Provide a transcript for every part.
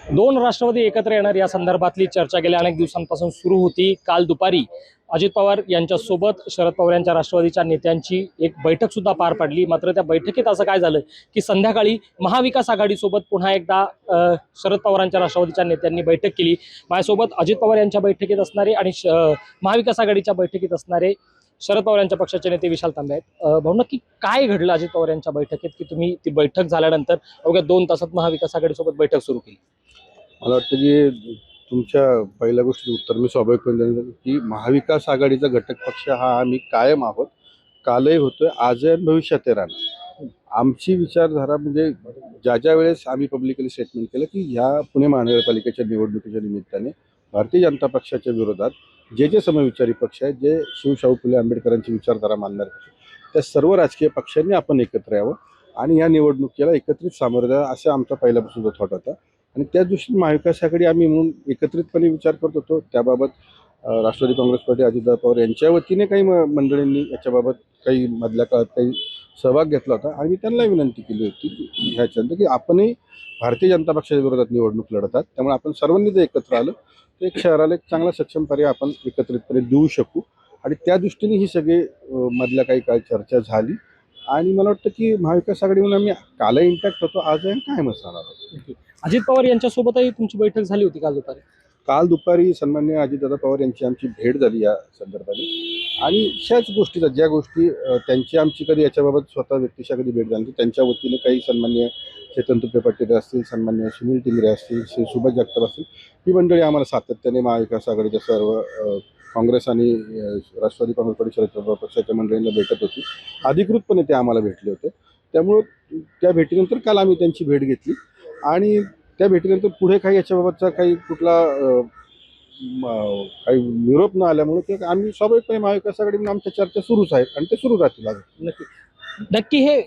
दोन राष्ट्रवादी एकत्र येणार या संदर्भातली चर्चा गेल्या अनेक दिवसांपासून सुरू होती। काल दुपारी अजित पवार यांच्यासोबत शरद पवार यांच्या राष्ट्रवादीच्या नेत्यांची एक बैठक सुद्धा पार पडली। मात्र त्या बैठकीत असं काय झालं की संध्याकाळी महाविकास आघाडीसोबत पुन्हा एकदा शरद पवारांच्या राष्ट्रवादीच्या नेत्यांनी बैठक केली। माझ्यासोबत अजित पवार यांच्या बैठकीत असणारे आणि महाविकास आघाडीच्या बैठकीत असणारे शरद पवार यांच्या पक्षाचे नेते विशाल तांबे आहेत। भाऊ, नक्की काय घडलं अजित पवार यांच्या बैठकीत की तुम्ही ती बैठक झाल्यानंतर अवघ्या 2 तासात महाविकास आघाडीसोबत बैठक सुरू केली? मला वाटतं की तुमच्या पहिल्या गोष्टीचं उत्तर मी स्वाभाविकपणे देईन की महाविकास आघाडीचा घटक पक्ष हा आम्ही कायम आहोत, कालही होतोय, आजही आणि भविष्यातही राहणार। आमची विचारधारा म्हणजे ज्या वेळेस आम्ही पब्लिकली स्टेटमेंट केलं की ह्या पुणे महानगरपालिकेच्या निवडणुकीच्या निमित्ताने भारतीय जनता पक्षाच्या विरोधात जे समविचारी पक्ष आहेत, जे शिवशाहू फुले आंबेडकरांची विचारधारा मानणारे पक्ष, त्या सर्व राजकीय पक्षांनी आपण एकत्र यावं आणि या निवडणुकीला एकत्रित सामोरं जावं असा आमचा पहिल्यापासूनचा थॉट होता। आणि त्याच दृष्टीने महाविकास आघाडी आम्ही म्हणून एकत्रितपणे विचार करत होतो। त्याबाबत राष्ट्रवादी काँग्रेस पार्टी अजितदादा पवार यांच्या वतीने काही मंडळींनी याच्याबाबत काही मधल्या काळात काही सहभाग घेतला होता आणि मी त्यांना विनंती केली होती ह्याच्यानंतर की आपणही भारतीय जनता पक्षाच्या विरोधात निवडणूक लढतात, त्यामुळे आपण सर्वांनी जर एकत्र आलं तर एक शहराला एक चांगला सक्षम पर्याय आपण एकत्रितपणे देऊ शकू। आणि त्या दृष्टीने ही सगळी मधल्या काही काळ चर्चा झाली आणि मला वाटतं की महाविकास आघाडी म्हणून आम्ही कालही इंटॅक्ट होतो, आजही कायमच राहणार आहोत। अजित पवार यांच्यासोबतही तुमची बैठक झाली होती काल दुपारी? काल दुपारी सन्माननीय अजितदादा पवार यांची आमची भेट झाली या संदर्भाने आणि ह्याच गोष्टीचा ज्या गोष्टी त्यांची आमची कधी याच्याबाबत स्वतः व्यक्तिशा कधी भेट झाली, त्यांच्या वतीने काही सन्माननीय चेतन तुपे पाटील असतील, सन्माननीय सुनील टिंगरे असतील, श्री सुभाष जगताप असतील, ही मंडळी आम्हाला सातत्याने महाविकास आघाडीच्या सर्व काँग्रेस आणि राष्ट्रवादी काँग्रेस पार्टी शरद पवार पक्षाच्या मंडळींना भेटत होती। अधिकृतपणे ते आम्हाला भेटले होते, त्यामुळं त्या भेटीनंतर काल आम्ही त्यांची भेट घेतली आणि त्या भेटीनंतर पुढे काही याच्याबाबतचा काही कुठला काही निरोप न आल्यामुळे ते आम्ही स्वाभाविकपणे महाविकास आघाडीने आमच्या चर्चा सुरूच आहेत आणि ते सुरू राहतील। नक्की नक्की हे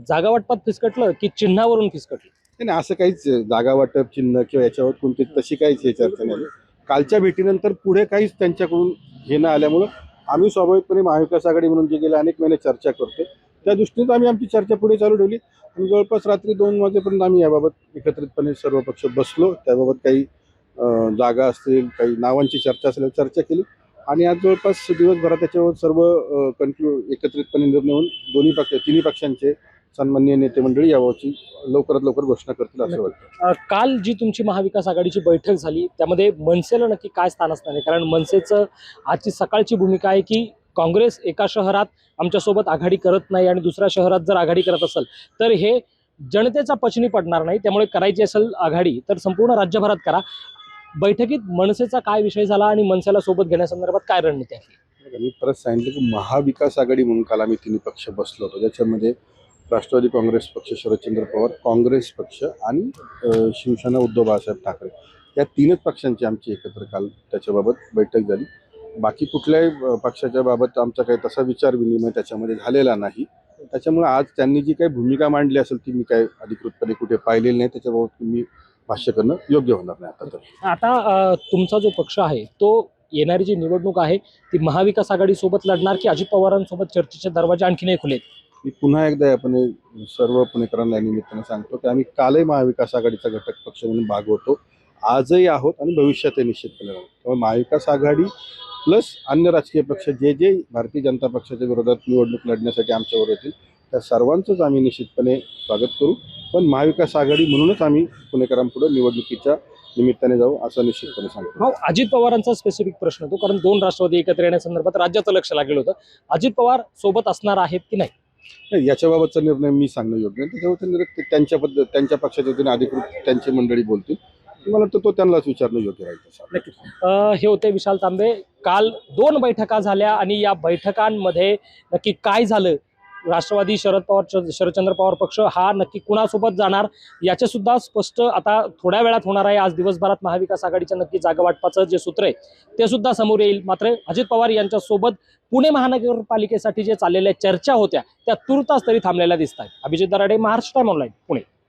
जागा वाटपात फिसकटलं की चिन्हावरून फिसकटलं? नाही, असं काहीच जागा वाटप चिन्ह किंवा याच्यावर कोणती तशी काहीच हे चर्चा नाही। कालच्या भेटीनंतर पुढे काहीच त्यांच्याकडून हे न आल्यामुळं आम्ही स्वाभाविकपणे महाविकास आघाडी म्हणून जे गेले अनेक महिने चर्चा करतो, त्या दृष्टीने आम्ही आमची चर्चा पुढे चालू ठेवली आणि जवळपास रात्री 2 वाजेपर्यंत आम्ही याबाबत एकत्रितपणे सर्व पक्ष बसलो, त्याबाबत काही जागा असतील, काही नावांची चर्चा असेल चर्चा केली आणि आज जवळपास दिवसभरात त्याच्यावर सर्व एकत्रितपणे निर्णय होऊन तिन्ही पक्षांचे सन्माननीय नेते मंडळी याबाबतची लवकरात लवकर घोषणा करतील असं वाटतं। काल जी तुमची महाविकास आघाडीची बैठक झाली त्यामध्ये मनसेला नक्की काय स्थान असणार आहे? कारण मनसेचं आजची सकाळची भूमिका आहे की काँग्रेस एका शहरात आमच्यासोबत आघाडी करत नाही आणि दुसऱ्या शहरात जर आघाडी करत असेल तर हे जनतेचा पचनी पडणार नाही, त्यामुळे करायची असेल आघाडी तर संपूर्ण राज्यभरात करा। बैठकीत मनसेचा काय विषय झाला आणि मनसेला सोबत घेण्यासंदर्भात काय रणनीती आहे? मी परत सांगितलं की महाविकास आघाडी म्हणून काल आम्ही तिन्ही पक्ष बसलो होतो, ज्याच्यामध्ये राष्ट्रवादी काँग्रेस पक्ष शरदचंद्र पवार, काँग्रेस पक्ष आणि शिवसेना उद्धव बाळासाहेब ठाकरे या तीनच पक्षांची आमची एकत्र काल त्याच्याबाबत बैठक झाली। बाकी कुठल्याही पक्षाच्या बाबत आमचा काही तसा विचार विनिमय त्याच्यामध्ये झालेला नाही, त्याच्यामुळे आज त्यांनी जी काही भूमिका मांडली असेल ती मी काय अधिकृतपणे कुठे पाहिलेली नाही, त्याच्याबाबत मी भाष्य करणं योग्य होणार नाही। आता तुमचा जो पक्ष आहे तो येणारी जी निवडणूक आहे ती महाविकास आघाडी सोबत लढणार की अजित पवारांसोबत चर्चेचे दरवाजे आणखीनही खुलेत? मी पुन्हा एकदा आपण सर्व पुणेकरांना निमित्ताने सांगतो की आम्ही कालही महाविकास आघाडीचा घटक पक्ष म्हणून भाग होतो, आजही आहोत आणि भविष्यातही निश्चितपणे राहतो। त्यामुळे महाविकास आघाडी प्लस अन्य राजकीय पक्ष जे भारतीय जनता पक्षाच्या विरोधात निवडणूक लढण्यासाठी आमच्यावर येतील त्या सर्वांचंच आम्ही निश्चितपणे स्वागत करू, पण महाविकास आघाडी म्हणूनच आम्ही पुणेकरांपुढे निवडणुकीच्या निमित्ताने जाऊ असं निश्चितपणे सांगतो। अजित पवारांचा स्पेसिफिक प्रश्न होतो, कारण 2 राष्ट्रवादी एकत्र येण्यासंदर्भात राज्याचं लक्ष लागलेलं होतं, अजित पवार सोबत असणार आहेत की नाही? नाही, याच्याबाबतचा निर्णय मी सांगणं योग्य नाही, त्याच्यावर त्यांच्या पक्षाच्या वतीने अधिकृत त्यांची मंडळी बोलतील, मला वाटतं तो त्यांनाच विचारणं योग्य राहील। नक्की हे होते विशाल तांबे। काल 2 बैठका झाल्या आणि या बैठकांमध्ये नक्की काय झालं, राष्ट्रवादी शरदचंद्र पवार पक्ष हा नक्की कुणासोबत जाणार याचे सुद्धा स्पष्ट आता थोड्या वेळात होणार आहे। आज दिवसभरात महाविकास आघाडीच्या नक्की जागा वाटपाचं जे सूत्र आहे ते सुद्धा समोर येईल। मात्र अजित पवार यांच्यासोबत पुणे महानगरपालिकेसाठी जे चाललेल्या चर्चा होत्या त्या तुर्तास तरी थांबलेल्या दिसत आहेत। Abhijit Darade, Maharashtra time online, Pune.